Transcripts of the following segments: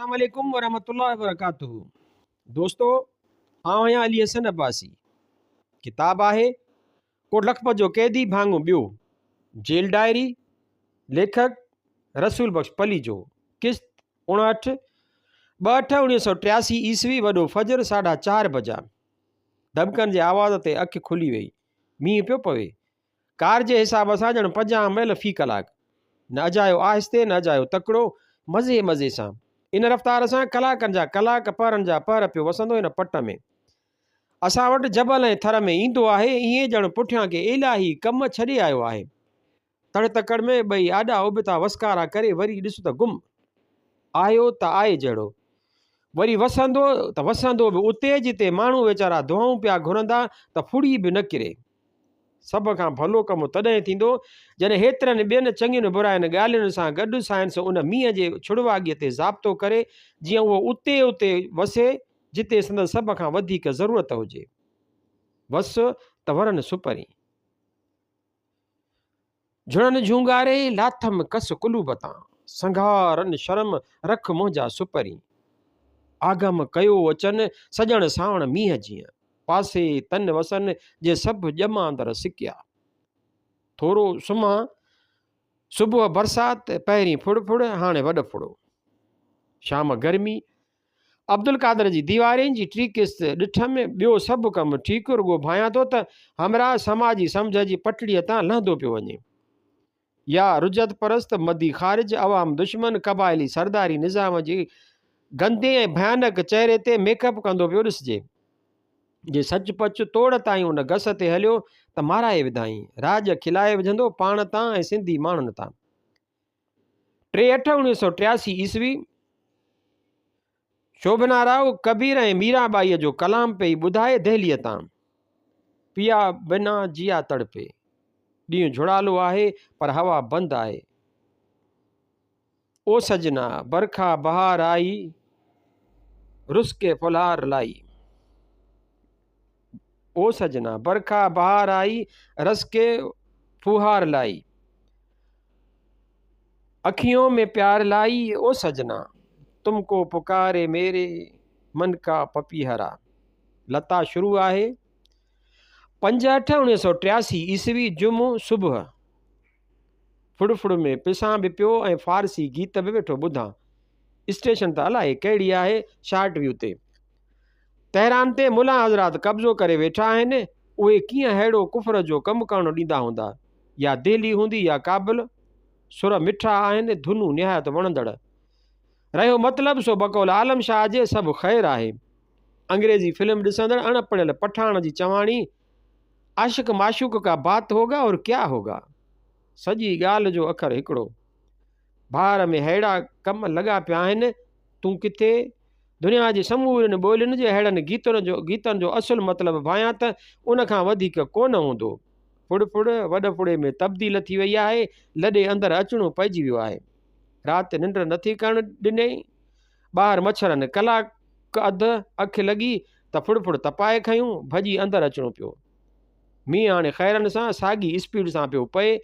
अस्सलाम वालेकुम वरहमतुल्लाहि वबरकातुहू। दोस्तों, आउं आहियां अली हसन अब्बासी। किताब आहे कोट लखपत जो कैदी भाङो ॿियो, जेल डायरी, लेखक रसूल बख्श पली जो, किस्त 59/8/1983 ईस्वी, वॾो फजर 4:30 बजा। दबकनि जे आवाज़ ते अखि खुली वई। मींहुं पियो पवे। कार जे हिसाब सां ॼण 50 मील फ़ी कलाक। न अजायो आहिस्ते, न अजायो तकिड़ो, मज़े मज़े सां। इन रफ़्तार सां कलाकनि जा कलाक, परनि जा पर पियो वसंदो इन पट में। असां वटि जबल ऐं थर में ईंदो आहे, ईअं ॼण पुठियां के इलाही कम छॾे आयो आहे। तड़ तकड़ में ॿई आॾा उबिता वसकारा करे वरी ॾिस त गुम। आयो त आहे जहिड़ो, वरी वसंदो त वसंदो बि उते जिते माण्हू वीचारा दुआऊं पिया घुरंदा त फुड़ी बि न किरे। सभ खां भलो कमु तॾहिं थींदो जॾहिं हेतिरनि ॿियनि चङियुनि बुराइनि ॻाल्हियुनि सां गॾु साइंस उन मींहं जे छुड़वागीअ ते ज़ाब्तो करे, जीअं उहो उते उते वसे जिते संदसि सभ खां वधीक ज़रूरत हुजे। वस त वरनि सुपरी। झुड़नि झूंगारे लाथम कस कुलूब तां, संघारनि शर्म रख मुंहिंजा सुपरी। आगम कयो अचनि सॼण सावण मींहं जीअं, पासे तन वसन जे सभु ॼमांदड़ सिकिया। थोरो सुम्हां, सुबुह बरसाति, पहिरीं फुड़ हाणे वॾ फुड़ो। शाम गर्मी, अब्दुल कादर जी दीवारें जी टी किस्त ॾिठमि, ॿियो सभु कमु ठीकु, रुॻो भायां थो त हमरा समाजी सम्झ जी पटड़ीअ तां लहंदो पियो वञे। या रुजत परस्त, मदी ख़ारिज, अवाम दुश्मन, क़बाइली सरदारी निज़ाम जी गंदे ऐं भयानक चेहरे ते मेकअप कंदो पियो ॾिसिजे। जे सचपच तोड़ ताईं उन घस ते हलियो त माराए विधाई, राज खिलाए विझंदो पाण तां ऐं सिंधी माण्हुनि तां। 3/8/1983 ईस्वी, शोभना राव कबीर ऐं मीराबाईअ जो कलाम पई ॿुधाए दहलीअ तां। पिया बिना जिया तड़पे, ॾींहुं झुड़ालो आहे पर हवा बंदि आहे। ओ सजना बरखा बहार आई, रुस के फुलहार लाई। ओ सजना बरखा बहार आई, रस के फुहार लाई। अखियों में प्यार लाई, ओ सजना तुमको पुकारे मेरे मन का पपीहरा। लता शुरू आहे 5/8/1983 ईस्वी, जुमो सुबुह। फुड़ में पिसां बि पियो ऐं फारसी गीत बि वेठो ॿुधां। स्टेशन त अलाए कहिड़ी आहे, शार्ट व्यू ते। तहरान ते मुला हज़रात कब्ज़ो करे वेठा आहिनि। उहे कीअं अहिड़ो कुफर जो कमु करणु ॾींदा हूंदा? या दिल्ली हूंदी या काबिल। सुर मिठा आहिनि, धुनूं निहायत वणंदड़। रहियो मतिलबु सो बकौल आलम शाह जे सभु ख़ैरु आहे। अंग्रेज़ी फिल्म ॾिसंदड़ अणपढ़ियल पठाण जी चवाणी, आशिक माशूक का बात होगा और क्या होगा। सॼी ॻाल्हि जो अखर हिकिड़ो। भार में अहिड़ा कम लॻा पिया आहिनि, तूं किथे दुनिया जी समूरनि ॿोलियुनि जे अहिड़नि गीतनि जो असुलु मतिलबु भायां त उन खां वधीक कोन हूंदो। फुड़ वॾ फुड़े में तब्दील थी वई आहे, लॾे अंदरि अचिणो पइजी वियो आहे। राति निंड नथी करणु ॾिनई। ॿाहिरि मच्छरनि कलाक अधु अखि लॻी त फुड़ तपाए खयूं, भॼी अंदरि अचिणो पियो। मींहुं हाणे ख़ैरनि सां साॻी स्पीड सां पियो पए।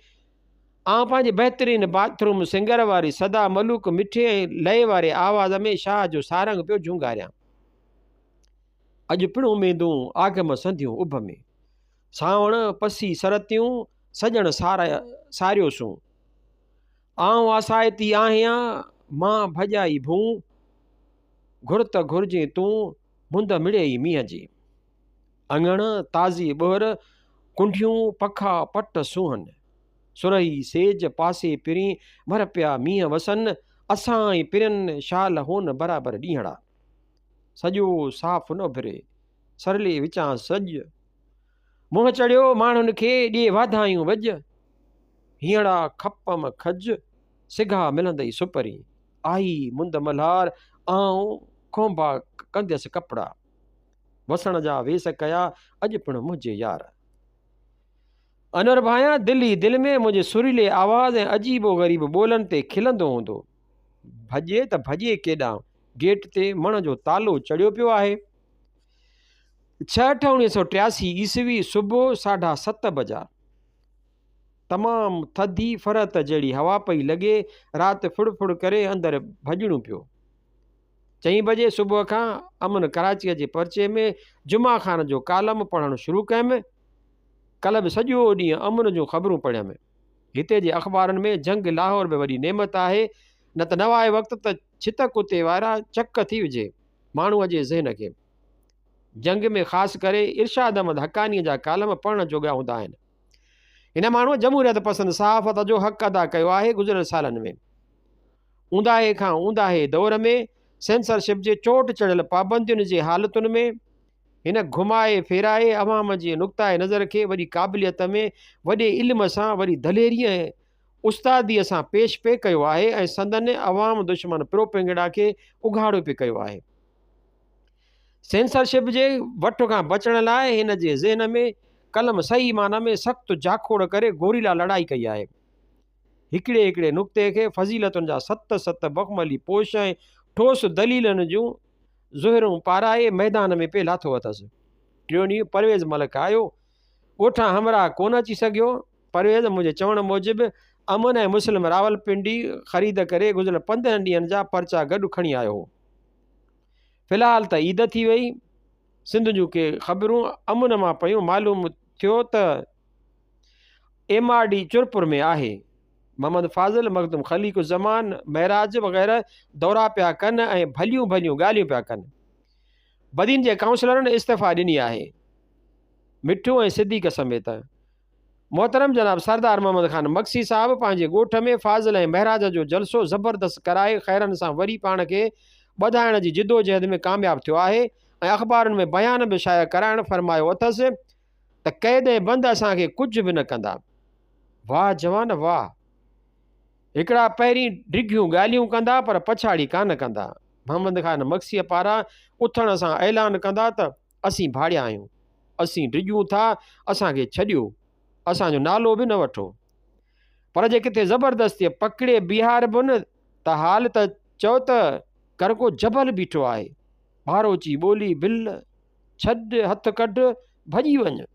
आउं पंहिंजे बहितरीनु बाथरूम सिंगर वारी सदा मलूक मिठे ऐं लय वारे आवाज़ में शाह जो सारंग पियो झूंगारियां। अॼु पिणु उमेदूं आगम संधियूं उभ में, सावण पसी सरतियूं सॼण सारियोसूं। आउं आसाइती आहियां, मां भॼाई भूं, घुर त घुरिजे तूं, मुंद मिड़ेई मींहं जी। अङण ताज़ी ॿोहर, कुंडियूं पखा पट सूहनि। सुरही सेज पासे पिरी, भर पिया मींहं वसन, असां ऐं पिरनि शाल होन बराबरि ॾींहड़ा। सॼो साफ़ न उभिरे, सरले विचां सॼ, मुंहुं चढ़ियो माण्हुनि खे ॾिए वाधायूं वॼ। हीअड़ा खपम खज, सिघा मिलंदई सुपरी। आई मुंद मल्हार, आऊं खोंबा कंदसि कपिड़ा। वसण जा वेस कया, अॼु पिणु मुंहिंजे यार। अनवर भायां दिल्ली दिलि में मुंहिंजे सुरीले आवाज़ ऐं अजीबो ग़रीब ॿोलनि ते खिलंदो हूंदो। भॼे त भॼे केॾां, गेट ते मण जो तालो चढ़ियो पियो आहे। 6/8/1983 ईस्वी, सुबुह 7:30 बजा। तमामु थधी फरत जहिड़ी हवा पई लॻे। राति फुड़ करे अंदरि भॼणो पियो। 4 बजे सुबुह खां अमन कराचीअ जे पर्चे में जुमा ख़ान जो कालम पढ़णु शुरू कयुमि। कल्ह बि सॼो ॾींहुं अमन जूं ख़बरूं पढ़ियमि। हिते जे अख़बारनि में जंग लाहौर में वॾी नेमत आहे, न त नवाए वक़्त त छित कुते वारा चक थी विझे माण्हूअ जे ज़हन खे। जंग में ख़ासि करे इरशाद अहमद हक़ानीअ जा कालम पढ़ण जोॻा हूंदा आहिनि। हिन माण्हूअ जमहूरियत पसंदि सहाफ़त जो हक़ अदा कयो आहे। गुज़िरियल सालनि में ऊंदाहे खां ऊंदाहे दौर में सेंसरशिप जे चोट चढ़ियल पाबंदियुनि जे हालतुनि में हिन घुमाए फेराए अवाम जे नुक़्ताए नज़र खे वॾी क़ाबिलियत में वॾे इल्म सां वरी दलेरीअ ऐं उस्तादीअ सां पेश पे कयो आहे ऐं संदन अवाम दुश्मन प्रोपेगेंडा खे उघाड़ो पे कयो आहे। सेंसरशिप जे वठ खां बचण लाइ हिन जे ज़हन में कलम सही माना में सख़्तु जाखोड़ करे गोरीला लड़ाई कई आहे। हिकिड़े हिकिड़े नुक़्ते खे फज़ीलतुनि जा 7 बख़मली पोश ऐं ठोस दलीलनि जूं ज़ुहिरूं पाराए मैदान में पे लाथो अथसि। टियों ॾींहुं परवेज़ मलिक आयो। ॻोठां हमरा कोन अची सघियो। परवेज़ मुंहिंजे चवण मूजिबि अमन ऐं मुस्लिम रावलपिंडी ख़रीद करे गुज़िरियल 15 ॾींहंनि जा पर्चा गॾु खणी आयो हो। फ़िलहाल त ईद थी वई। सिंध जूं के ख़बरूं अमन मां पयूं। मालूम थियो त MRD चुरपुर में आहे। मोहम्मद फाज़िल, मखदूम ख़लीक़ ज़मान, महराज वग़ैरह दौरा पिया कनि ऐं भलियूं भलियूं ॻाल्हियूं पिया कनि। बदीन जे काउंसलरनि इस्तीफ़ा ॾिनी आहे, मिठू ऐं सिद्दीक़ समेत। मोहतरम जनाब सरदार मोहम्मद ख़ान मक्सी साहब पंहिंजे ॻोठ में फाज़िल ऐं महराज जो जलसो ज़बरदस्त कराए ख़ैरनि सां वरी पाण खे वधाइण जी जिदोजहद में कामयाबु थियो आहे ऐं अख़बारुनि में बयान बि शाया कराइण फरमायो अथसि त क़ैद ऐं बंदि असांखे कुझु बि न कंदा। वाह जवान वाह। हिकिड़ा पहिरीं डिघियूं ॻाल्हियूं कंदा पर पछाड़ी कान कंदा। मोहम्मद ख़ान मक्सीअ पारां उथण सां ऐलान कंदा त असीं भाड़िया आहियूं, असीं डिॼूं था, असांखे छॾियो, असांजो नालो बि न वठो। पर जे किथे ज़बरदस्ती पकिड़े बिहार बि न त हाल त चओ त कर को जबल बीठो आहे। भारोची ॿोली बिल छॾ हथ कढ भॼी वञ।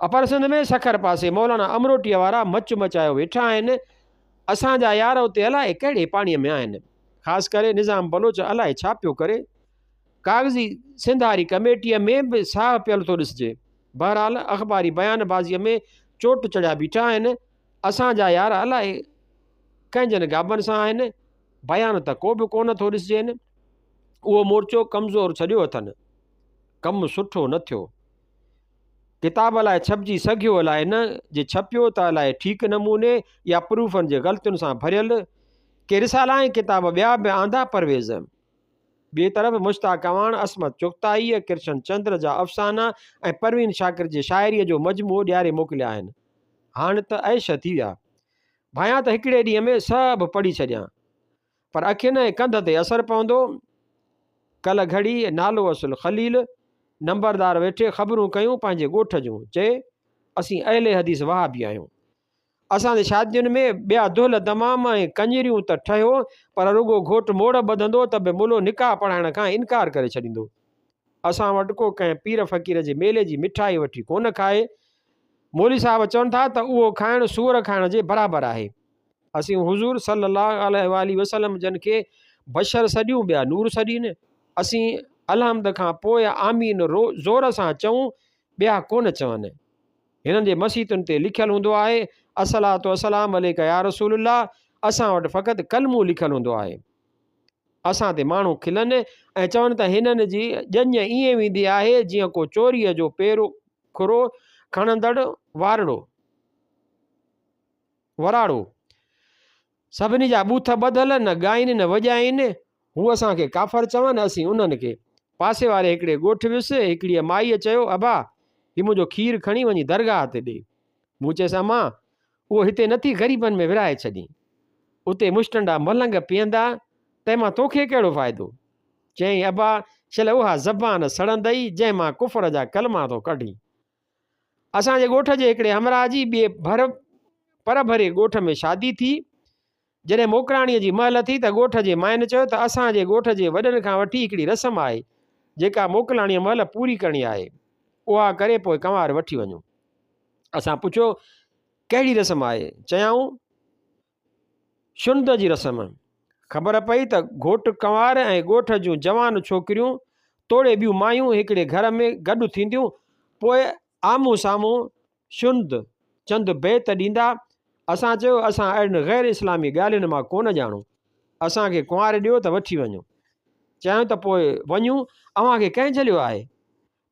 अपर सिंध में सखर पासे मौलाना अमरोटीअ वारा मच मचायो वेठा आहिनि। असांजा यार उते अलाए कहिड़े पाणीअ में आहिनि। ख़ासि करे निज़ाम बलोच अलाए छा पियो करे। कागज़ी सिंधारी कमेटीअ में बि साह पियल थो ॾिसिजे। बहरहाल अख़बारी बयानबाज़ीअ में चोट चढ़िया बीठा आहिनि। असांजा यार अलाए कंहिंजनि गाबनि सां आहिनि। बयान त को बि कोन थो ॾिसिजेनि। उहो मोर्चो कमज़ोर छॾियो अथनि। कमु सुठो न थियो। किताब अलाए छपिजी सघियो अलाए न, जे छपियो त अलाए ठीकु नमूने या प्रूफनि जे ग़लतियुनि सां भरियल। के रिसाला ऐं किताब ॿिया बि आंदा परवेज़। ॿिए तरफ़ मुश्ताक अवान, असमत चुग़ताई, कृष्ण चंद्र जा अफ़साना ऐं परवीन शाकिर जे शाइरीअ जो मजमूओ ॾियारे मोकिलिया आहिनि। हाणे त ऐश थी विया। भायां त हिकिड़े ॾींहं में सभु पढ़ी छॾियां, पर अखियुनि ऐं कंध ते असरु पवंदो। कल्ह घड़ी नालो असुल ख़लील नंबरदार वेठे ख़बरूं कयूं पंहिंजे ॻोठ जूं। चए असीं अहले हदीस वहाबी आहियूं। असांजे शादियुनि में ॿिया दुल तमामु ऐं कंजरियूं त ठहियो, पर रुगो घोटु मोड़ ॿधंदो त बि मुलो निकाह पढ़ाइण खां इनकार करे छॾींदो। असां वटि को कंहिं पीर फ़क़ीर जे मेले जी मिठाई वठी कोन खाए। मौली साहब चवनि था त उहो खाइणु सूअर खाइण जे बराबरि आहे। असीं हुज़ूर सल्लल्लाहु अलैहि वसल्लम जन खे बशर सॾियूं, ॿिया नूर सॾीनि। असीं अलहमद खां पोइ आमीन ज़ोर सां चऊं, ॿिया कोन चवनि। हिननि जे मसीतुनि ते लिखियलु हूंदो आहे अस्सलातु वस्सलाम अलैका या रसूलल्लाह। असां वटि फ़क़ति कलमो लिखियलु हूंदो आहे। असां ते माण्हू खिलनि ऐं चवनि त हिननि जी ॼञ ईअं वेंदी आहे जीअं को चोरीअ जो पेरो खुरो खणंदड़ वराड़ो। सभिनी जा बूथ ॿधल, न ॻाइनि न वॼाइनि। हू असांखे काफ़र चवनि, असीं उन्हनि खे। पासे वारे हिकिड़े ॻोठ वियुसि। हिकिड़ीअ माईअ चयो, अबा हीउ मुंहिंजो खीरु खणी वञी दरगाह ते ॾे। मूं चयसि अमां उहो हिते नथी ग़रीबनि में विराए छॾी। उते मुश्टंडा मलंग पीअंदा, तंहिंमां तोखे कहिड़ो फ़ाइदो। चयईं अबा छल उहा ज़बान सड़ंदई जंहिंमां कुफर जा कलमा थो कढी। असांजे ॻोठ जे हिकिड़े हमराह जी ॿिए पर भरे ॻोठ में शादी थी। जॾहिं मोकिलाणीअ जी महल थी त ॻोठ जे माइनि चयो त असांजे ॻोठ जे वॾनि खां वठी हिकिड़ी रस्म आहे जेका मोकिलाणीअ महिल पूरी करणी आहे। उहा करे पोइ कंवार वठी वञूं। असां पुछियो कहिड़ी रस्म आहे? चयाऊं शुंड जी रस्म। ख़बर पई त घोट कंवार ऐं ॻोठ जूं जवान छोकिरियूं तोड़े ॿियूं मायूं हिकिड़े घर में गॾु थींदियूं, पोइ आम्हूं साम्हूं शुंद चंद बेत ॾींदा। असां चयो असां अहिड़नि ग़ैर इस्लामी ॻाल्हियुनि मां कोन ॼाणूं, असांखे कुंवार ॾियो त वठी वञूं। चयूं त पोइ वञूं, अव्हांखे कंहिं झलियो आहे?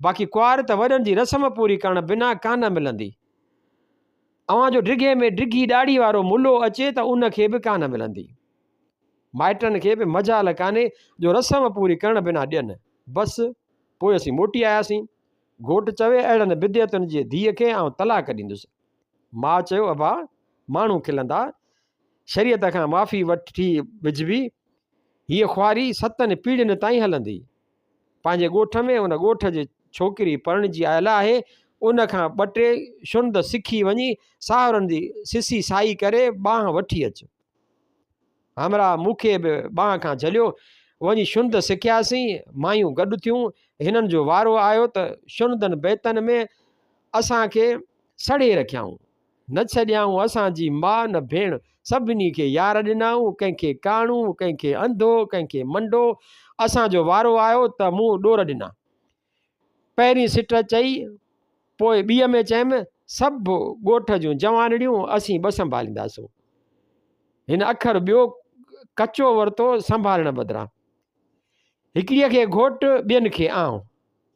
बाक़ी कुंवार त वॾनि जी रस्म पूरी करण बिना कान मिलंदी। अव्हांजो डिघे में डिघी ॾाढ़ी वारो मुल्लो अचे त उनखे बि कान मिलंदी। माइटनि खे बि मजाल कान्हे जो रस्म पूरी करण बिना ॾियनि। बसि पोइ असीं मोटी आयासीं। घोटु चवे अहिड़नि बिदियतुनि जी धीअ खे आउं तलाक ॾींदुसि। मां चयो अबा माण्हू खिलंदा, शरीयत खां माफ़ी वठी विझबी, हीअ ख्वारी 7 पीढ़ियुनि ताईं हलंदी। पंहिंजे ॻोठ में उन ॻोठ जी छोकिरी परणिजी आयल आहे, उन खां 2 टे शुंद सिखी वञी साहुरनि जी सिसी साई करे ॿांह वठी अचु। हमरा मूंखे बि ॿांह खां झलियो, वञी शुंद सिखियासीं। मायूं गॾु थियूं, हिननि जो वारो आयो त शुंदनि बेतनि में असांखे सड़े रखियाऊं। न छॾियाऊं असांजी माउ न भेण, सभिनी खे यार ॾिनाऊं, कंहिंखे काणू, कंहिंखे अंधो, कंहिंखे मंडो। असांजो वारो आयो त मूं ॾोर ॾिना। पहिरीं सिट चई, पोइ ॿीअ में चयमि सभु ॻोठ जूं जवानड़ियूं असीं 2 संभालींदासूं। हिन अखर ॿियो कचो वरितो संभालण बदिरां। हिकिड़ीअ खे घोटु, ॿियनि खे आउं।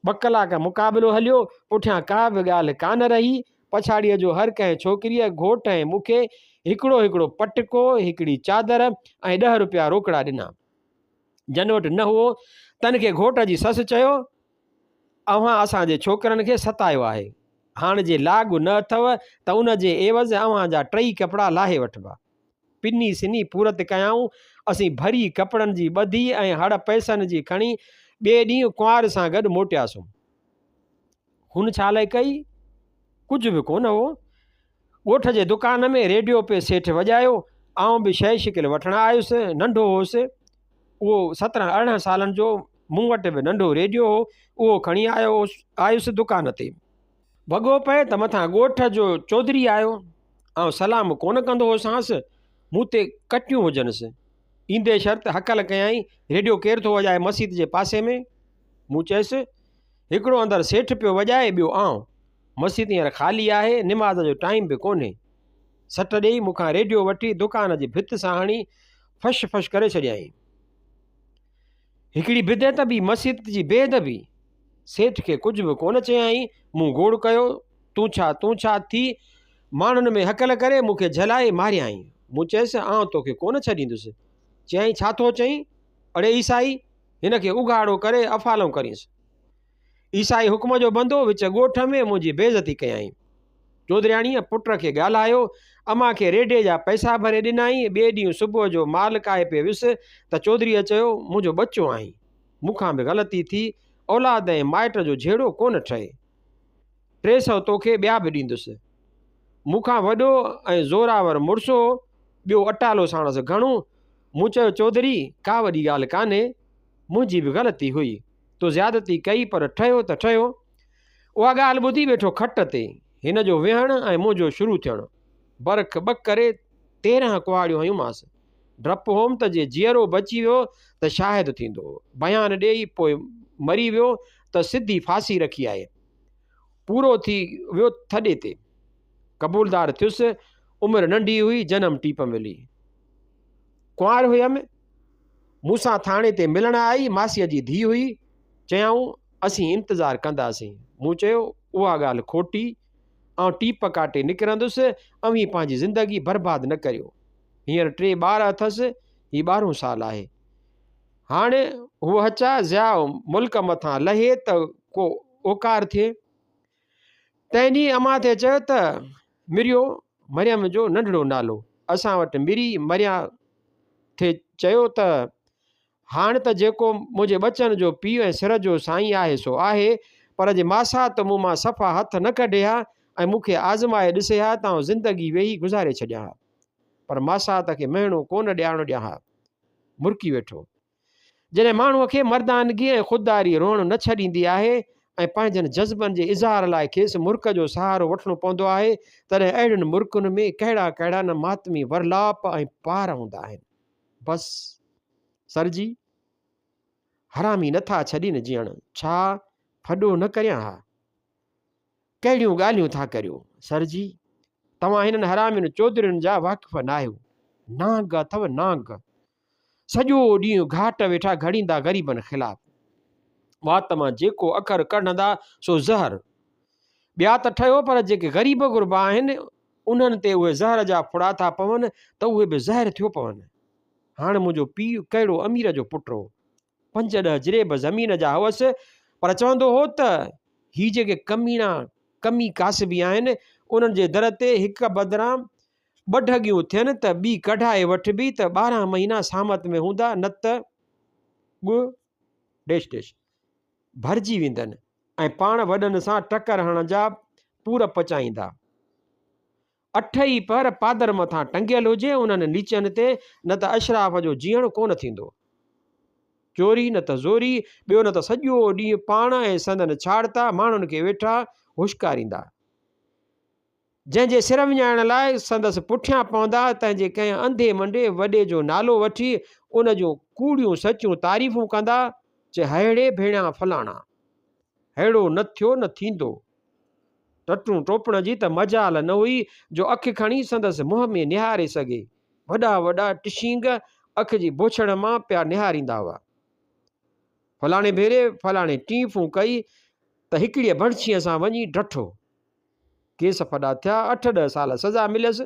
2 कलाक मुक़ाबिलो हलियो, पुठियां का बि ॻाल्हि कान रही। पछाड़ीअ जो हर कंहिं छोकिरीअ घोट ऐं मूंखे हिकिड़ो हिकिड़ो पटको, हिकिड़ी चादर ऐं 10 रुपया रोकड़ा ॾिना। जन वटि न हुओ, तन खे घोट जी ससु चयो, अव्हां असांजे छोकिरनि खे सतायो आहे, हाणे जे लागू न अथव त उन जे एवज़ अव्हांजा 3 कपिड़ा लाहे वठिबा। पिनी सिनी पूरत कयाऊं। असीं भरी कपिड़नि जी ॿधी ऐं हड़ पैसनि जी खणी ॿिए ॾींहुं कुंवार सां गॾु मोटियासीं। हुन छा लाइ कई? कुझु बि कोन हो। ॻोठ जे दुकान में रेडियो पे सेठ वॼायो। आउं बि शइ शिकिल वठणु आयुसि। नंढो होसि, उहो 17-18 सालनि जो। मूं वटि बि नंढो रेडियो हो, उहो खणी आयुसि दुकान ते। वॻो पए त मथां ॻोठ जो चौधरी आयो। ऐं सलाम कोन कंदो होसांसि, मूं ते कटियूं हुजनिसि। ईंदे शर्त हकल कयई, रेडियो केरु थो वॼाए मस्जिद जे पासे में? मूं चयसि हिकिड़ो अंदरि सेठ पियो वॼाए, ॿियो आउं। मस्जिद हींअर ख़ाली आहे, निमाज़ जो टाइम बि कोन्हे। सट ॾेई मूंखां रेडियो वठी दुकान जी भित सां हणी फश फश करे छॾियईं। हिकिड़ी बिदत बि, मस्जिद जी बेअदबी। सेठ खे कुझु बि कोन चयई। मूं गोड़ कयो, तूं छा थी? माण्हुनि में हकल करे मूंखे झलाए मारियई। मूं चयसि आउं तोखे कोन छॾींदुसि। चयईं छा थो चईं? अड़े ईसाई, हिन खे उघाड़ो करे अफ़ालो करींसि। ईसाई हुकुम जो बंदो विच ॻोठ में मुंहिंजी बेइज़ती कयई। चौधरियाणीअ पुट खे ॻाल्हायो, अम्मा खे रेडे जा पैसा भरे ॾिनाई। ॿिए ॾींहुं सुबुह जो माल काए पे वियुसि त चौधरीअ चयो मुंहिंजो बचो आहीं, मूंखां बि ग़लती थी, औलाद ऐं माइट जो जहिड़ो कोन ठहे। 300 तोखे ॿिया बि ॾींदुसि। मूंखां वॾो ऐं ज़ोरावर मुड़ुसु हो, ॿियो अटालो साणसि घणो। मूं चयो चौधरी का वॾी ॻाल्हि कान्हे, मुंहिंजी बि ग़लती हुई, तो ज़्यादती कई पर ठहियो त ठहियो। उहा ॻाल्हि ॿुधी वेठो खट ते, हिन जो विहणु ऐं मुंहिंजो शुरू थियणु। बरख 2 करे 13 कुंवारियूं हयूंमांसि। डपु होम त जे जीअरो बची वियो त शाहिद थींदो। बयान ॾेई पोइ मरी वियो त सिधी फांसी रखी आहे। पूरो थी वियो थॾे ते। क़बूलदार थियुसि, उमिरि नंढी हुई, जनम टीप मिली। कुंवार हुयमि, मूंसां थाणे ते मिलण आई मासीअ जी धीउ हुई। चयऊं असीं इंतज़ारु कंदासीं। मूं चयो उहा ॻाल्हि खोटी, ऐं टीप काटे निकिरंदुसि। अवीं पंहिंजी ज़िंदगी बर्बादु न करियो। हींअर 3 ॿार अथसि, हीउ 12 साल आहे। हाणे हूअ हचा ज़िया मुल्क मथां लहे त को ओकार थिए। तंहिं ॾींहुं अम्मा ते चयो त मिरियो, मरियम जो नंढड़ो नालो। असां वटि मिरी मरिया थे चयो त हाणे त जेको मुंहिंजे बचन जो पीउ ऐं सिर जो साईं आहे सो आहे, पर जे मासा त मूं मां सफ़ा हथ न कढे हा ऐं मूंखे आज़माए ॾिसे हा त आउं ज़िंदगी वेही गुज़ारे छॾियां हा, पर मासात खे महीनो कोन ॾियां हा। मुरकी वेठो। जॾहिं माण्हूअ खे मर्दानगी ऐं ख़ुददारी रोअणु न छॾींदी आहे ऐं पंहिंजनि जज़्बनि जे इज़हार लाइ खेसि मुर्क जो सहारो वठिणो पवंदो आहे, तॾहिं अहिड़ियुनि मुर्कुनि में कहिड़ा कहिड़ा न मातमी वरलाप ऐं पार हूंदा आहिनि। बसि सर जी हरामी नथा छॾीनि जीअण, छा फॾो न करियां हा, कहिड़ियूं ॻाल्हियूं था करियो। सर जी तव्हां हिननि हरामियुनि चौधरियुनि जा वाक़िफ़ न आहियो, नांग अथव नांग, सॼो ॾींहुं घाट वेठा घड़ींदा ग़रीबनि ख़िलाफ़, वात मां जेको अखर कढंदा सो ज़हर, ॿिया त ठहियो पर जेके ग़रीब गुरबा आहिनि उन्हनि ते उहे ज़हर जा फुड़ा था पवनि त उहे बि ज़हर थियो पवनि। हाणे मुंहिंजो पीउ कहिड़ो अमीर जो पुटु हो, 5-10 जिरेब ज़मीन जा हुअसि, पर चवंदो हो त ही जेके कमी कासिबी आहिनि उन्हनि जे दर ते हिक बदिरां 2 ढगियूं थियनि त ॿी कढाए वठिबी त 12 महीना सामत में हूंदा, न त ॻ भरिजी वेंदनि ऐं पाण वॾनि सां टकर हणण जा पूर पचाईंदा। 8 ई पहर पादर मथां टंगियल हुजे उन्हनि नीचनि ते, न त अशराफ जो जीअण कोन थींदो, चोरी न त ज़ोरी, ॿियो न त सॼो ॾींहुं पाण ऐं संदन छाड़ता माण्हुनि खे वेठा हुश्कारींदा। जंहिंजे सिर विञाइण लाइ संदसि पुठियां पवंदा, तंहिंजे कंहिं अंधे मंडे वॾे जो नालो वठी उन जूं कूड़ियूं सचियूं तारीफ़ूं कंदा, चे अहिड़े भेणिया फलाणा, अहिड़ो न थियो न थींदो। टटूं टोपण जी त मजाल न हुई जो अखि खणी संदसि मुंहं में निहारे सघे, वॾा वॾा टिशींग अख जी बोछड़ मां पिया निहारींदा हुआ। फलाणे भेरे फलाणे टीफूं कई त हिकिड़ीअ बणछीअ सां वञी डठो, केस फॾा थिया, 8-10 साल सज़ा मिलियसि।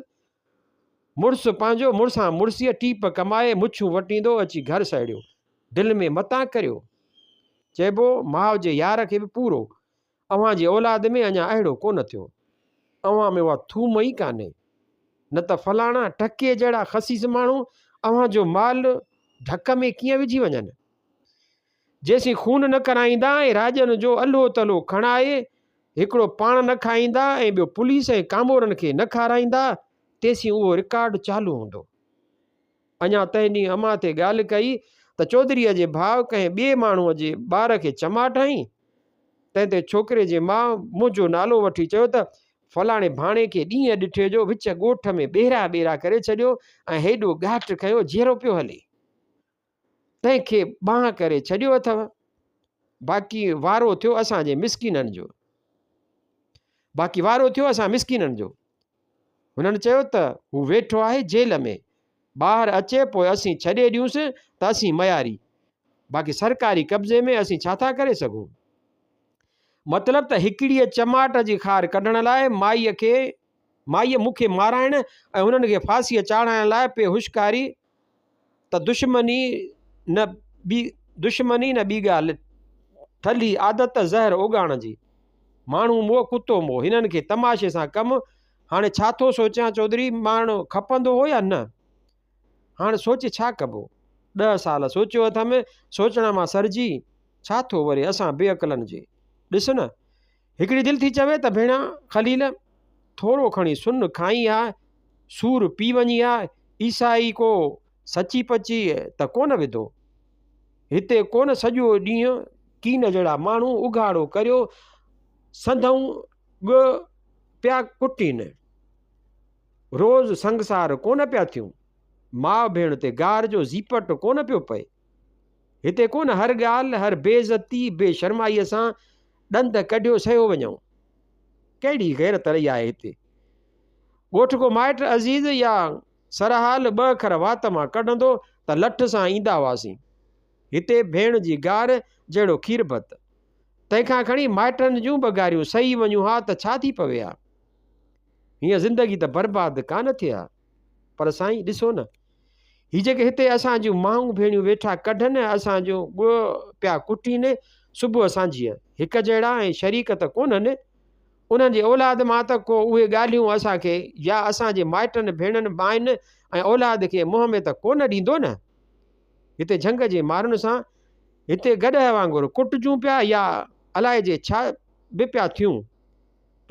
मुड़ुसु पंहिंजो मुड़ुसां मुड़ुसीअ टीप कमाए मुछूं वटींदो अची घर साइड़ियो, दिलि में मतां करियो, चइबो माउ जे यार खे बि पूरो, अव्हां जी औलाद में अञा अहिड़ो कोन थियो, अव्हां में उहा थूम ई कान्हे, न त फलाणा टके जहिड़ा ख़सीस माण्हू अव्हां जो माल ढक में कीअं विझी वञनि। जेसीं खून न कराईंदा ऐं राजनि जो अलो तलो खणाए हिकिड़ो पाण न खाईंदा ऐं ॿियो पुलिस ऐं कामोरनि खे न खाराईंदा, तेसीं उहो रिकॉर्ड चालू हूंदो। अञा तंहिं ॾींहुं अमां ते ॻाल्हि कई त चौधरीअ जे भाउ कंहिं ॿिए माण्हूअ जे ॿार खे चमाट हईं, तंहिं ते छोकिरे जे माउ मुंहिंजो नालो वठी चयो त फलाणे भाणे खे ॾींहं ॾिठे जो विच ॻोठ में ॿेरा ॿेरा करे छॾियो ऐं हेॾो घाट कयो जहिड़ो पियो हले, तंहिंखे बांह करे छॾियो अथव। बाक़ी वारो थियो असांजे मिसकिननि जो, मिसकिननि जो। हुननि चयो त हू वेठो आहे जेल में, ॿाहिरि अचे पोइ असीं छॾे ॾियूंसि त असीं मयारी, बाक़ी सरकारी कब्ज़े में असीं छा था करे सघूं। मतिलबु त हिकिड़ीअ चमाट जी खार कढण लाइ माईअ मूंखे माराइण ऐं हुननि खे फांसीअ चाढ़ाइण लाइ पे हुश्कारी, त दुश्मनी न ॿी ॻाल्हि ठली आदत ज़हर उगाइण जी, माण्हू मोह कुतो मोह, हिननि खे तमाशे सां कमु। हाणे छा थो सोचियां चौधरी, माण्हू खपंदो हो या न, हाणे सोचे छा कबो। 10 साल सोचियो अथमि, सोचण मां सर जी छा थो वरे असां बेअकलनि जे। ॾिस न, हिकिड़ी दिलि थी चवे त भेण ख़लील थोरो खणी सुन खाई आहे, सूर पी वञी आहे, ईसाई को सची पची त कोन विधो, हिते कोन सॼो ॾींहुं कीन जहिड़ा माण्हू उघाड़ो करियो संधऊं ॻ पिया कुटीनि, रोज़ संगसार कोन पिया थियूं, माउ भेण ते गार जो ज़ीपट कोन पियो पए, हिते कोन हर ॻाल्हि हर बेइज़ती बेशर्माईअ सां ॾंद कढियो सहियो वञूं। कहिड़ी गैरत रही आहे हिते। ॻोठ को माइट अज़ीज़ या सरहाल 2 अखर वात मां कढंदो त लठ सां ईंदा हुआसीं, हिते भेण जी गार जहिड़ो खीरबत, तंहिंखां खणी माइटनि जूं बगारियूं सही वञूं हा त छा थी पवे हा। हीअं ज़िंदगी त बर्बाद कान थिए हा, पर साईं ॾिसो न, हीअ जेके हिते असां जूं माऊं भेणियूं वेठा कढनि, असां जूं ॻ पिया कुटीनि सुबुह सांझीअ, हिक जहिड़ा ऐं शरीक त कोन्हनि, उन्हनि जे औलाद मां त को उहे ॻाल्हियूं असांखे या असांजे माइटनि भेणनि माइनि ऐं औलाद खे मुंहं में त कोन ॾींदो न। हिते झंग जे मारुनि सां हिते गॾह वांगुरु कुटजूं पिया या अलाए जे छा बि पिया थियूं,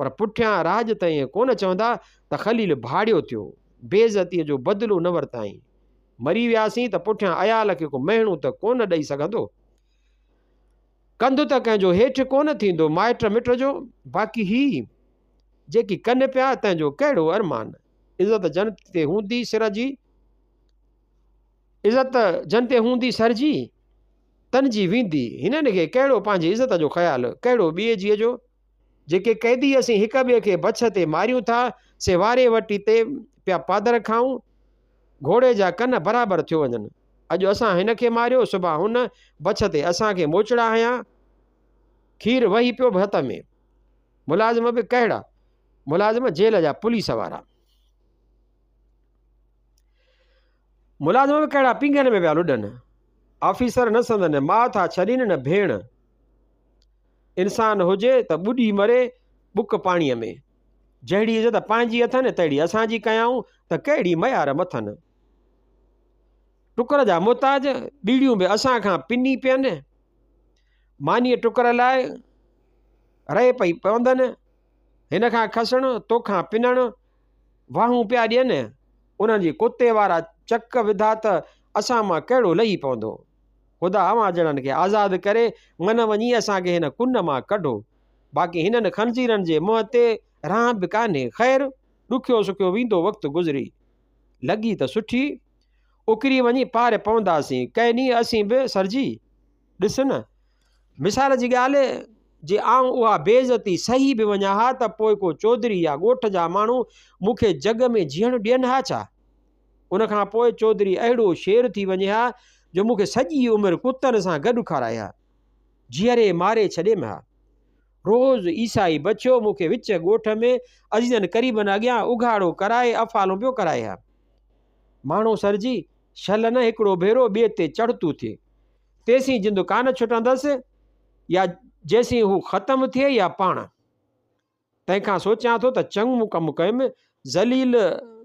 पर पुठियां राज त ईअं कोन चवंदा त ख़लील भाड़ियो थियो, बेइज़तीअ जो बदिलो न वरिताईं, मरी वियासीं त पुठियां अयाल खे को महणो त कोन ॾेई सघंदो, कंधु त कंहिंजो हेठि कोन थींदो माइट मिट जो, बाक़ी ही जेकी कनि पिया तंहिंजो कहिड़ो अरमान, इज़त जनत ते हूंदी सिर जी। इज़त जन ते हूंदी सरजी तन जी वेंदी। हिननि खे कहिड़ो पंहिंजी इज़त जो ख़्यालु, कहिड़ो ॿिए जीअ जो। जेके कैदी असीं हिक ॿिए खे बछ ते मारियूं था, से वारे वटी ते पिया पादर खाऊं, घोड़े जा कन बराबरि थियो वञनि। अॼु असां हिन खे मारियो, सुभाणे हुन बछ ते असांखे मोचड़ा हयां, खीर वही पियो हथ में। मुलाज़िम बि कहिड़ा, मुलाज़िम जेल जा पुलिस वारा, मुलाज़िम बि कहिड़ा पिंगनि में पिया लुॾनि। ऑफिसर न संदनि माउ था छॾीनि न भेण, इंसान हुजे त ॿुॾी मरे बुक पाणीअ में। जहिड़ी इज़त पंहिंजी अथनि तहिड़ी असांजी कयाऊं त कहिड़ी मयार मथनि। टुकर जा मुहताज ॿीड़ियूं बि असां खां पिनी पियनि, मानीअ टुकर लाइ रहे पई पवंदनि। हिन खां खसणु तोखां पिनणु वाहूं पिया ॾियनि, उन्हनि जी कुते वारा चक विधा त असां मां कहिड़ो लही पवंदो। ख़ुदा अवां ॼणनि खे आज़ादु करे मन वञी असांखे हिन कुन मां कढो। बाक़ी हिननि खंज़ीरनि जे मुंहं ते राह बि कान्हे। ख़ैरु ॾुखियो सुखियो वेंदो वक़्तु गुज़री, लॻी त सुठी उकिरी वञी पार पवंदासीं कंहिं ॾींहुं असीं बि सरजी। ॾिस न, मिसाल जी ॻाल्हि जे आऊं उहा बेइज़ती सही बि वञा हा त पोइ को चौधरी या ॻोठ जा माण्हू मूंखे जग में जीअणु ॾियनि हा छा? उनखां पोइ चौधरी अहिड़ो शेर थी वञे हा जो मूंखे सॼी उमिरि कुतनि सां गॾु खाराए हा, जीअरे मारे छॾेमि हा। रोज़ ईसाई बचियो मूंखे विच ॻोठ में अज़ीज़नि क़रीबनि अॻियां उघाड़ो कराए अफ़ालो पियो कराए हा। माण्हू सरजी छल न हिकिड़ो भेरो ॿिए ते चढ़तू थिए, तेसीं जिंदु कान छुटंदसि या जेसीं हू ख़तमु थिए या पाण। तंहिंखां सोचियां थो त चङो कमु कयुमि, ज़लील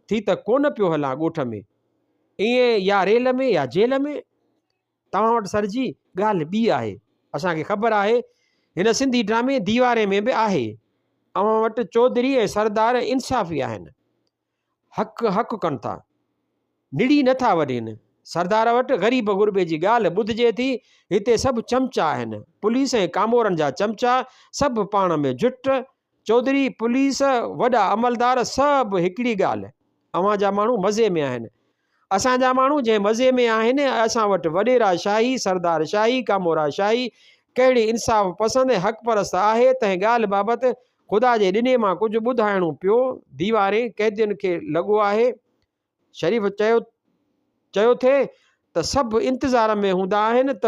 थी त कोन पियो हलां ॻोठ में, ईअं या रेल में या जेल में। तव्हां वटि सरजी ॻाल्हि ॿी आहे, असांखे ख़बर आहे हिन सिंधी ड्रामे दीवारे में बि आहे। अवां वटि चौधरी ऐं सरदार इंसाफ़ी आहिनि, हक़ कनि था, निड़ी नथा वॾेनि। सरदार वटि ग़रीब गुरबे जी ॻाल्हि ॿुधिजे थी। हिते सभु चमचा आहिनि, पुलिस ऐं कामोरनि जा चमचा, सभु पाण में जुट। चौधरी पुलिस वॾा अमलदार सभु हिकिड़ी ॻाल्हि। अवां जा माण्हू मज़े में आहिनि, असांजा माण्हू जंहिं मज़े में आहिनि। असां वटि वॾेरा शाही, सरदार शाही, कामोरा शाही, कहिड़ी इंसाफ़ पसंदि ऐं हक़ परस्त आहे। तंहिं ॻाल्हि बाबति ख़ुदा जे ॾिने मां कुझु ॿुधाइणो पियो। दीवारे कैदियुनि खे लॻो आहे। शरीफ़ चयो थिए त सभु इंतज़ार में हूंदा आहिनि त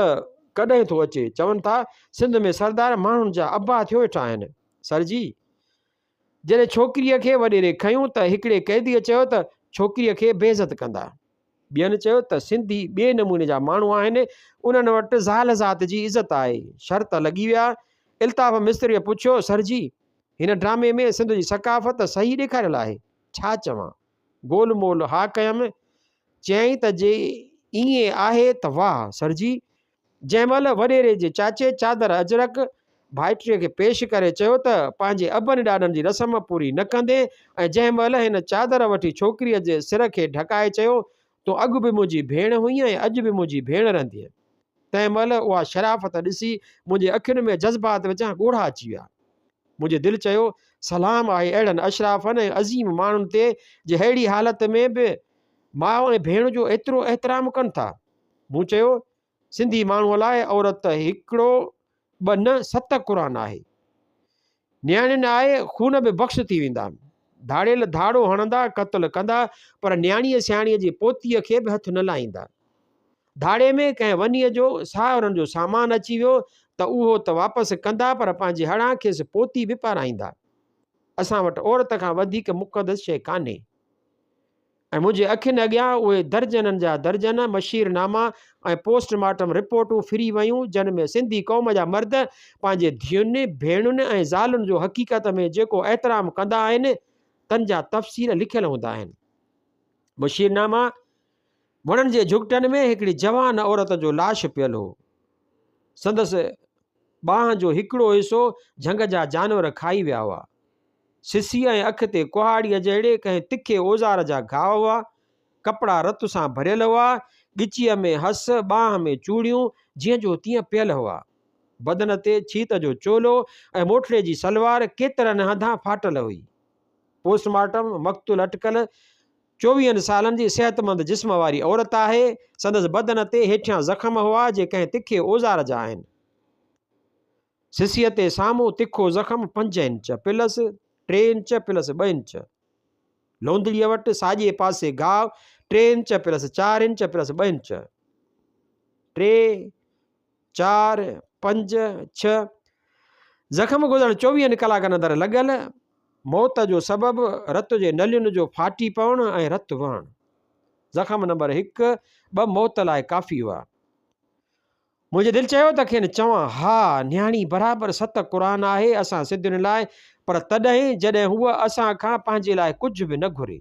कॾहिं थो अचे। चवनि था सिंध में सरदार माण्हुनि जा अब्बा थियो वेठा आहिनि। सरजी जॾहिं छोकिरीअ खे वॾेरे खयूं त हिकिड़े कैदीअ चयो त छोकिरीअ खे बेइज़त कंदा। ॿियनि चयो त सिंधी ॿिए नमूने जा माण्हू आहिनि, उन्हनि वटि ज़ाल ज़ात जी इज़त आहे। शर्त लॻी विया। इल्ताफ़ मिस्त्रीअ पुछियो, सरजी हिन ड्रामे में सिंध जी सकाफ़त सही ॾेखारियल आहे? छा चवां? गोल मोल हा कयमि। चयईं त जे ईअं आहे त वाह सरजी। जंहिं महिल वॾेरे जे चाचे चादर अजरक भाइटीअ खे पेश करे चयो त पंहिंजे अबनि ॾाॾनि जी रस्म पूरी न कंदे, ऐं जंहिं महिल हिन चादर वठी छोकिरीअ जे सिर खे ढकाए चयो तो अॻु बि मुंहिंजी भेण हुई ऐं अॼु बि मुंहिंजी भेण रहंदी। तंहिं महिल उहा शराफ़त ॾिसी मुंहिंजे अखियुनि में जज़्बात विचां ॻोढ़ा अची विया। मुंहिंजे दिलि चयो सलाम आहे अहिड़नि अशराफ़नि ऐं अज़ीम माण्हुनि ते जे अहिड़ी हालति में बि माउ ऐं भेण जो एतिरो एतिराम कनि था। मूं चयो सिंधी माण्हूअ लाइ औरत हिकिड़ो ॿ न 7 क़ुरान आहे। न्याणियुनि आहे खून बि बख़्श थी वेंदा, धाड़ियल धाड़ो हणंदा, क़त्ल कंदा, पर न्याणीअ सियाणीअ जी पोतीअ खे बि हथु न लाहींदा। धाड़े में कंहिं वनीअ जो साहुरनि जो सामान अची वियो त उहो त वापसि कंदा, पर पंहिंजे हणा खेसि पोती बि पाराईंदा। असां वटि औरत खां वधीक मुक़दस शइ कान्हे। ऐं मुंहिंजे अखियुनि अॻियां उहे दर्जननि जा दर्जन मशीरनामा ऐं पोस्टमार्टम रिपोर्टूं फिरी वयूं, जिन में सिंधी क़ौम जा मर्द पंहिंजे धीअरुनि, भेणुनि ऐं ज़ालुनि जो हक़ीक़त में जेको एतिराम कंदा आहिनि, तन जा तफ़सील लिखियल हूंदा आहिनि। मशीरनामा वणनि जे झुगटनि में हिकिड़ी जवान औरत जो लाश पियल हो। संदसि ॿांह जो हिकिड़ो हिसो झंग जा जानवर खाई विया हुआ। सिसीअ ऐं अखि ते कुहाड़ीअ जहिड़े कंहिं तिखे औज़ार जा घाव हुआ। कपिड़ा रत सां भरियल हुआ। ॻिचीअ में हस, ॿांह में चूड़ियूं जीअं जो तीअं पियल हुआ। बदन ते छीत जो चोलो ऐं मोटड़े जी सलवार केतिरनि हंधां फाटल हुई। पोस्टमार्टम मक़तूल अटकल 24 सालनि जी सिहतमंद जिस्म वारी औरत आहे। संदसि बदन ते हेठियां ज़ख़्म हुआ जे कंहिं तिखे औज़ार जा आहिनि। सिसीअ ते साम्हूं तिखो ज़ख़्म 5 inch plus 3 inch plus 2 inch. लोंदड़ीअ वटि साॼे पासे घाव 3 inch plus 4 inch plus 2 inch. 3, 4, 5, 6। ज़ख़्म गुज़रण 24 कलाकनि अंदरि लॻल। मौत जो सबबु रत जे नलियुनि जो फाटी पवणु ऐं रतु वहणु। ज़ख़्म नंबर 1, 2 मौत लाइ काफ़ी हुआ। मुंहिंजे दिलि चयो त खेनि चवां, हा न्याणी बराबरि 7 क़ुरान आहे असां सिंधियुनि लाइ, पर तॾहिं जॾहिं हूअ असां खां पंहिंजे लाइ कुझु बि न घुरे।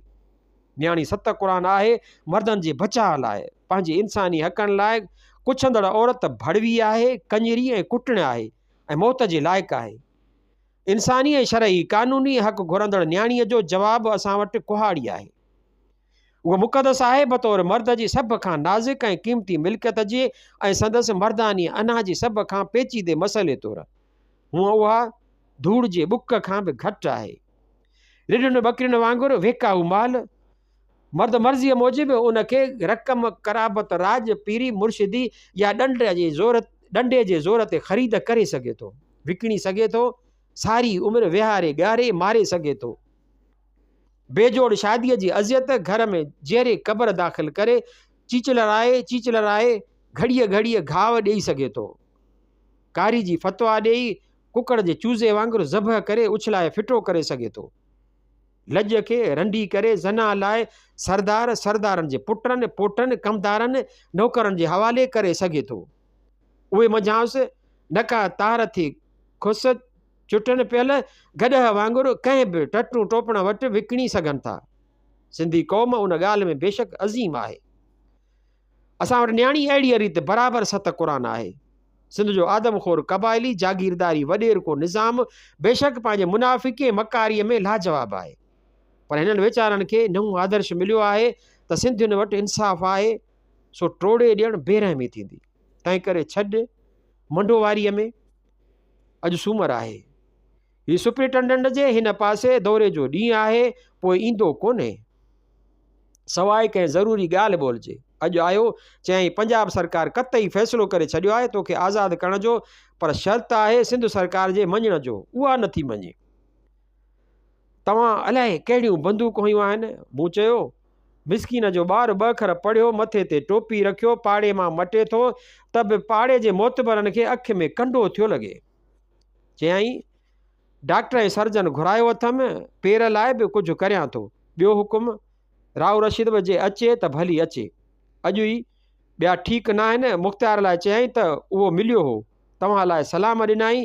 न्याणी 7 क़ुरान आहे मर्दनि जे बचाव लाइ, पंहिंजे इंसानी हक़नि लाइ। कुछंदड़ औरत भड़वी आहे, कंजरी ऐं कुटण आहे ऐं मौत जे लाइक़ु आहे। इंसानी ऐं शरई क़ानूनी हक़ घुरंदड़ न्याणीअ जो जवाबु असां वटि कुहाड़ी आहे। उहा मुक़दस आहे बतौर मर्द जी सभ खां नाज़ुक ऐं क़ीमती मिल्कियत जे ऐं संदसि मर्दानी अना जी सभ खां पेचीदे मसइले तौरु। हूअं उहा धूड़ जे बुक खां बि घटि आहे। रिढुनि ॿकरियुनि वांगुरु वेकाऊ माल। मर्द मर्ज़ीअ मूजिबि उनखे रक़म, कराबत, राज, पीरी, मुर्शिदी या डंडे जे ज़ोर ते ख़रीद करे सघे थो, विकिणी सघे थो, सारी उमिरि विहारे ॻारे मारे सघे थो। बेजोड़ शादीअ जी अज़ियत घर में जहिड़े क़बर दाख़िल करे चीचलराए घड़ीअ घड़ीअ घाव ॾेई सघे थो। कारी जी फतवा ॾेई कुकड़ जे चूज़े वांगुरु ज़बह करे उछलाए फिटो करे सघे थो। लॼ खे रंडी करे ज़ना लाइ सरदारनि जे पुटनि, पोटनि, कमदारनि, नौकरनि जे हवाले करे सघे थो। उहे मझांस नका तार थी खुस चुटनि पियल गॾह वांगुरु कंहिं बि टटूं टोपण वटि विकिणी सघनि था। सिंधी क़ौम उन ॻाल्हि में बेशक अज़ीम आहे। असां वटि न्याणी अहिड़ी रीति बराबरि 7 क़ुरान आहे। सिंध जो आदमखोर क़बाइली जागीरदारी वॾेर को निज़ाम बेशक पंहिंजे मुनाफ़िक़े मकारीअ में लाजवाब आहे, पर हिननि वीचारनि खे नओं आदर्श मिलियो आहे त सिंधियुनि वटि इंसाफ़ आहे, सो टोड़े ॾियणु बेरहमी थींदी। तंहिं करे छॾ मंडोवारीअ में अॼु सूमरु आहे। हीउ सुप्रिंटेंडेंट जे हिन पासे दौरे जो ॾींहुं आहे, पोइ ईंदो कोन्हे सवाइ कंहिं ज़रूरी ॻाल्हि ॿोलिजे। अॼु आयो, चयईं पंजाब सरकार कतई फ़ैसिलो करे छॾियो आहे तोखे आज़ादु करण जो, पर शर्त आहे सिंध सरकार जे मञण जो। उहा नथी मञे। तव्हां अलाए कहिड़ियूं बंदूक हुयूं आहिनि। मूं चयो, मिसकीन जो ॿारु 2 अखर पढ़ियो, मथे ते टोपी रखियो, पाड़े मां मटे थो त बि पाड़े जे मोतबरनि खे अखि में कंडो थियो लॻे। चयईं, डॉक्टर ऐं सर्जन घुरायो अथमि, पेर लाइ बि कुझु करियां थो। ॿियो हुकुम, राव रशीद बि जे अचे त भली अचे। अॼु ई ॿिया ठीकु न आहिनि। मुख़्तियार लाइ चयईं त उहो मिलियो हो, तव्हां लाइ सलाम ॾिनाई।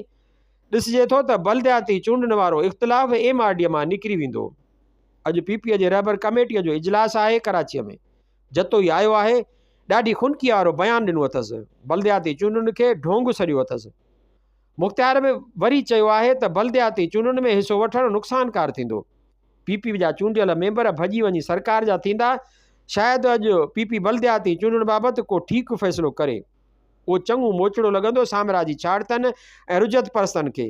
ॾिसिजे थो त बलदियाती चूंडनि वारो इख़्तिलाफ़ MRD मां निकिरी वेंदो। अॼु PPA जे रहबर कमेटीअ जो इजलास आहे कराचीअ में। जतो ई आयो आहे, ॾाढी खुनकी वारो बयानु ॾिनो अथसि, बलदियाती चूंडनि खे ढोंग सॼियो अथसि। मुख़्तियार में वरी चयो आहे त बलदियाती चूंडनि में हिसो वठणु नुक़सानकार थींदो। PP जा चूंडियल मेंबर भॼी वञी सरकार जा थींदा। शायदि अॼु PP बलदियाती चूंडनि बाबति को ठीकु फ़ैसिलो करे। उहो चङो मोचड़ो लॻंदो साम्राजी छाड़तनि ऐं रुजत परस्तनि खे।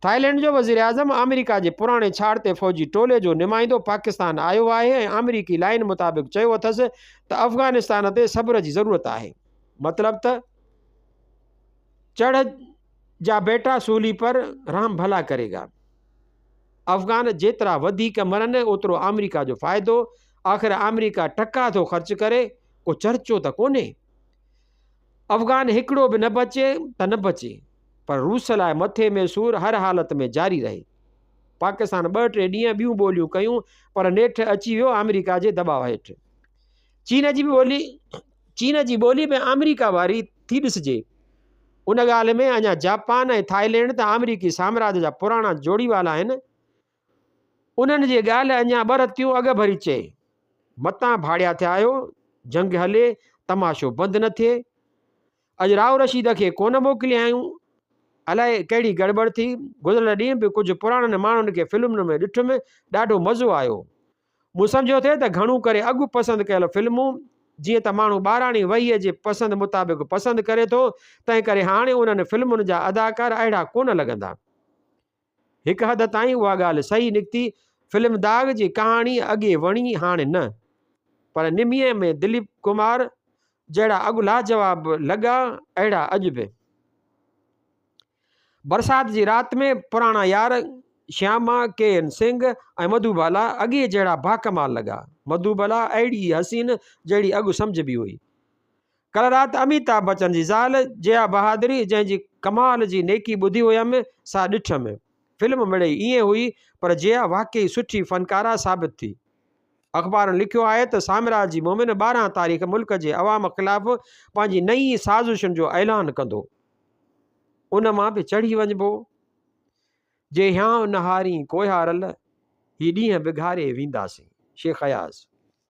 थाईलैंड जो वज़ीर आज़म अमेरिका जे पुराणे छाड़ते फ़ौजी टोले जो नुमाइंदो पाकिस्तान आयो आहे ऐं अमेरिकी लाइन मुताबिक़ चयो अथसि त अफ़गानिस्तान ते सब्र जी ज़रूरत आहे। मतिलबु त चढ़ जा बेटा सूली पर राम भला करेगा। अफ़गान जेतिरा वधीक मरनि ओतिरो अमेरिका जो फ़ाइदो। आख़िर अमेरिका टका थो ख़र्च करे, को चर्चो त कोन्हे। अफ़गान हिकिड़ो बि न बचे त न बचे, पर रूस लाइ मथे में सूरु हर हालत में जारी रहे। पाकिस्तान 2-3 ॾींहं ॿियूं ॿोलियूं कयूं, पर नेठि अची वियो अमेरिका जे दबाव हेठि। चीन जी ॿोली में अमेरिका वारी थी ॾिसिजे। उन ॻाल्हि में अञा जापान ऐं थाईलैंड त अमेरिकी साम्राज्य जा पुराणा जोड़ीवाला आहिनि। उन्हनि जी ॻाल्हि अञा ॿ रतियूं अॻु भरी चए। मतां भाड़िया थिया आहियो, जंग हले, तमाशो बंदि न थिए। अॼु राव रशीद खे कोन मोकिलिया आहियूं, अलाए कहिड़ी गड़बड़ थी। गुज़िरियल ॾींहुं बि कुझु पुराणनि माण्हुनि खे फिल्मुनि में ॾिठुमि, ॾाढो मज़ो आयो। मूं सम्झो थिए त घणो करे अॻु पसंदि कयल फिल्मूं जीअं त माण्हू ॿाराणी वहीअ जे पसंदि मुताबिक़ पसंदि करे थो, तंहिं करे हाणे उन्हनि फिल्मुनि जा अदाकार अहिड़ा कोन लॻंदा। हिकु हद ताईं उहा ॻाल्हि सही निकिती, फिल्म दाग़ जी कहाणी अॻे वणी हाणे न, पर निमीअ में दिलीप कुमार जहिड़ा अॻु लाजवाब लॻा अहिड़ा अॼु बि। बरसात जी राति में पुराणा यार श्यामा के सिंह ऐं मधुबाला अॻे जहिड़ा बाकमाल लॻा। मधुबाला अहिड़ी हसीन जहिड़ी अॻु सम्झ बि हुई। कल्ह राति अमिताभ बच्चन जी ज़ाल जया बहादुरी जंहिंजी कमाल जी नेकी ॿुधी हुयमि सा ॾिठमि। फिल्म मिड़ई ईअं हुई, पर जया वाकई सुठी फ़नकारा साबित थी। अख़बारुनि लिखियो आहे त साम्राज जी मोमिन 12 तारीख़ मुल्क जे अवाम ख़िलाफ़ पंहिंजी नई साज़िशुनि जो ऐलान कंदो। उन मां बि चढ़ी वञिबो। जे हियां नहारी कोहियारल ही ॾींहं बिघारे वेंदासीं। शेख अयाज़।